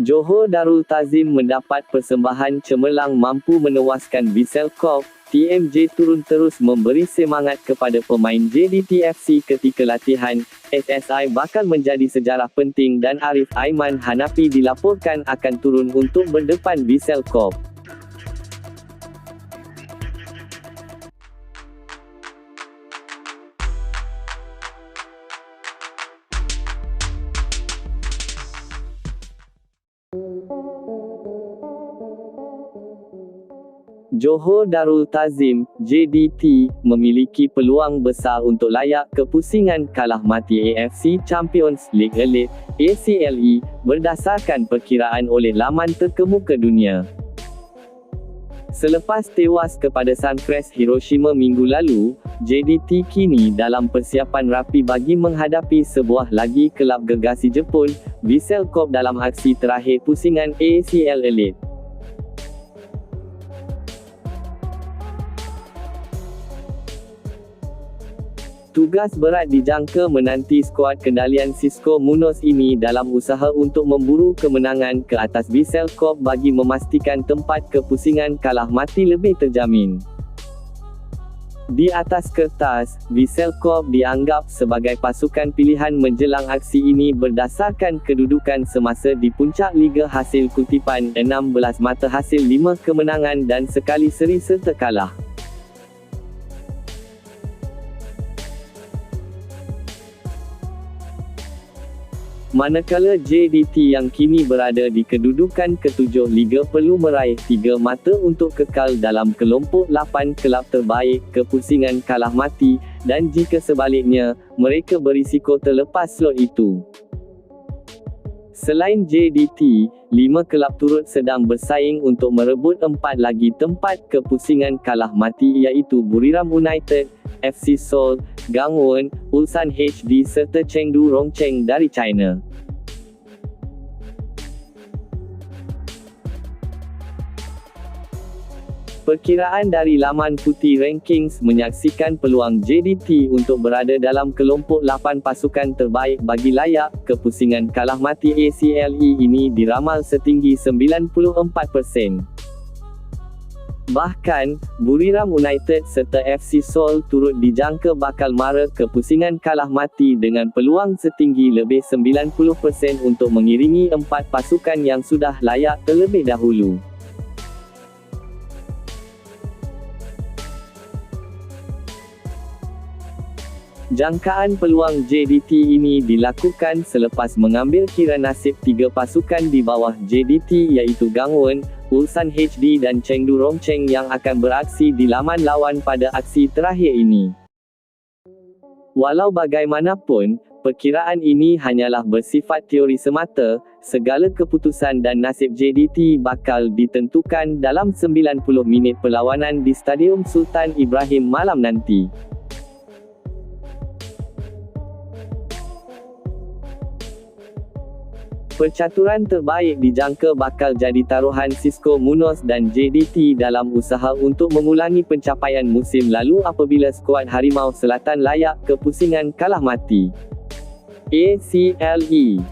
Johor Darul Ta'zim mendapat persembahan cemerlang mampu menewaskan Vissel Kobe. TMJ turun terus memberi semangat kepada pemain JDT FC ketika latihan. SSI bakal menjadi sejarah penting dan Arif Aiman Hanafi dilaporkan akan turun untuk berdepan Vissel Kobe. Johor Darul Ta'zim, JDT, memiliki peluang besar untuk layak ke pusingan kalah mati AFC Champions League Elite, ACLE, berdasarkan perkiraan oleh laman terkemuka dunia. Selepas tewas kepada Suncrest Hiroshima minggu lalu, JDT kini dalam persiapan rapi bagi menghadapi sebuah lagi kelab gergasi Jepun, Vissel Kobe dalam aksi terakhir pusingan ACL Elite. Tugas berat dijangka menanti skuad kendalian Xisco Munoz ini dalam usaha untuk memburu kemenangan ke atas Vissel Kobe bagi memastikan tempat ke pusingan kalah mati lebih terjamin. Di atas kertas, Vissel Kobe dianggap sebagai pasukan pilihan menjelang aksi ini berdasarkan kedudukan semasa di puncak liga hasil kutipan 16 mata hasil 5 kemenangan dan sekali seri serta kalah. Manakala JDT yang kini berada di kedudukan ke-7 Liga perlu meraih 3 mata untuk kekal dalam kelompok 8 kelab terbaik ke pusingan kalah mati, dan jika sebaliknya, mereka berisiko terlepas slot itu. Selain JDT, 5 kelab turut sedang bersaing untuk merebut 4 lagi tempat ke pusingan kalah mati iaitu Buriram United, FC Seoul, Gangwon, Ulsan HD serta Chengdu Rongcheng dari China. Perkiraan dari laman Putih Rankings menyaksikan peluang JDT untuk berada dalam kelompok 8 pasukan terbaik bagi layak ke pusingan kalah mati ACLE ini diramal setinggi 94%. Bahkan, Buriram United serta FC Seoul turut dijangka bakal mara ke pusingan kalah mati dengan peluang setinggi lebih 90% untuk mengiringi 4 pasukan yang sudah layak terlebih dahulu. Jangkaan peluang JDT ini dilakukan selepas mengambil kira nasib 3 pasukan di bawah JDT iaitu Gangwon, Ulsan HD dan Chengdu Rongcheng yang akan beraksi di laman lawan pada aksi terakhir ini. Walau bagaimanapun, perkiraan ini hanyalah bersifat teori semata, segala keputusan dan nasib JDT bakal ditentukan dalam 90 minit perlawanan di Stadium Sultan Ibrahim malam nanti. Percaturan terbaik dijangka bakal jadi taruhan Xisco Munoz dan JDT dalam usaha untuk mengulangi pencapaian musim lalu apabila skuad Harimau Selatan layak ke pusingan kalah mati ACLE.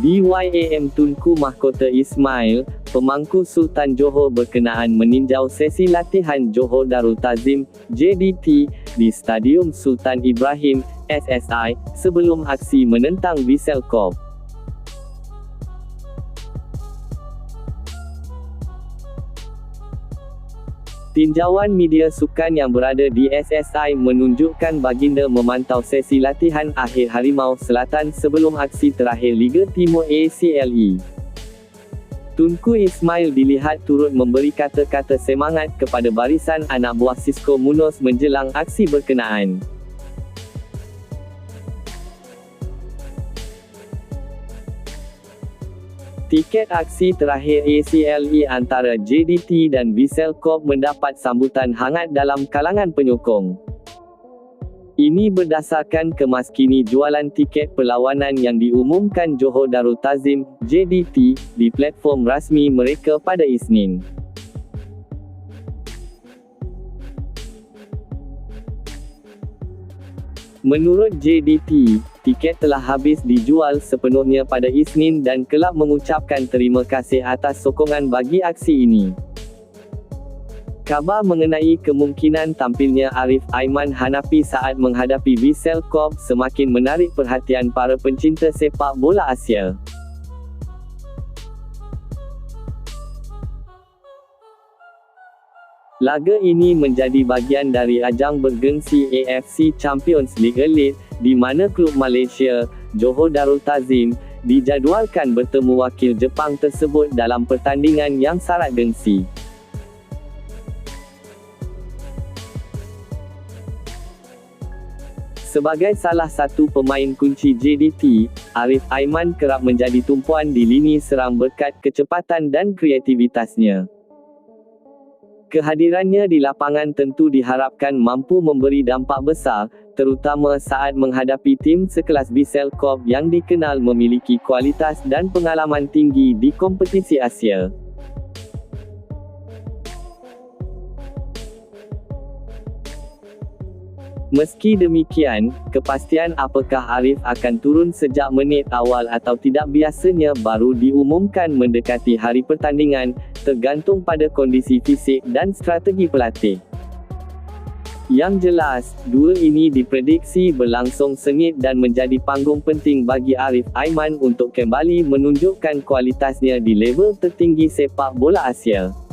BYAM Tunku Mahkota Ismail, pemangku Sultan Johor berkenaan meninjau sesi latihan Johor Darul Ta'zim, JDT, di Stadium Sultan Ibrahim, SSI, sebelum aksi menentang Vissel Kobe. Tinjauan media sukan yang berada di SSI menunjukkan baginda memantau sesi latihan akhir Harimau Selatan sebelum aksi terakhir Liga Timur ACLE. Tunku Ismail dilihat turut memberi kata-kata semangat kepada barisan anak buah Xisco Munoz menjelang aksi berkenaan. Tiket aksi terakhir ACLE antara JDT dan Vissel Kobe mendapat sambutan hangat dalam kalangan penyokong. Ini berdasarkan kemas kini jualan tiket perlawanan yang diumumkan Johor Darul Ta'zim, JDT, di platform rasmi mereka pada Isnin. Menurut JDT, tiket telah habis dijual sepenuhnya pada Isnin dan kelab mengucapkan terima kasih atas sokongan bagi aksi ini. Khabar mengenai kemungkinan tampilnya Arif Aiman Hanafi saat menghadapi Vissel Kobe semakin menarik perhatian para pencinta sepak bola Asia. Laga ini menjadi bahagian dari ajang bergengsi AFC Champions League Elite, di mana klub Malaysia, Johor Darul Ta'zim, dijadualkan bertemu wakil Jepang tersebut dalam pertandingan yang syarat gengsi. Sebagai salah satu pemain kunci JDT, Arif Aiman kerap menjadi tumpuan di lini serang berkat kecepatan dan kreativitasnya. Kehadirannya di lapangan tentu diharapkan mampu memberi dampak besar, terutama saat menghadapi tim sekelas Vissel Kobe yang dikenal memiliki kualitas dan pengalaman tinggi di kompetisi Asia. Meski demikian, kepastian apakah Arif akan turun sejak menit awal atau tidak biasanya baru diumumkan mendekati hari pertandingan, tergantung pada kondisi fisik dan strategi pelatih. Yang jelas, dua ini diprediksi berlangsung sengit dan menjadi panggung penting bagi Arif Aiman untuk kembali menunjukkan kualitasnya di level tertinggi sepak bola Asia.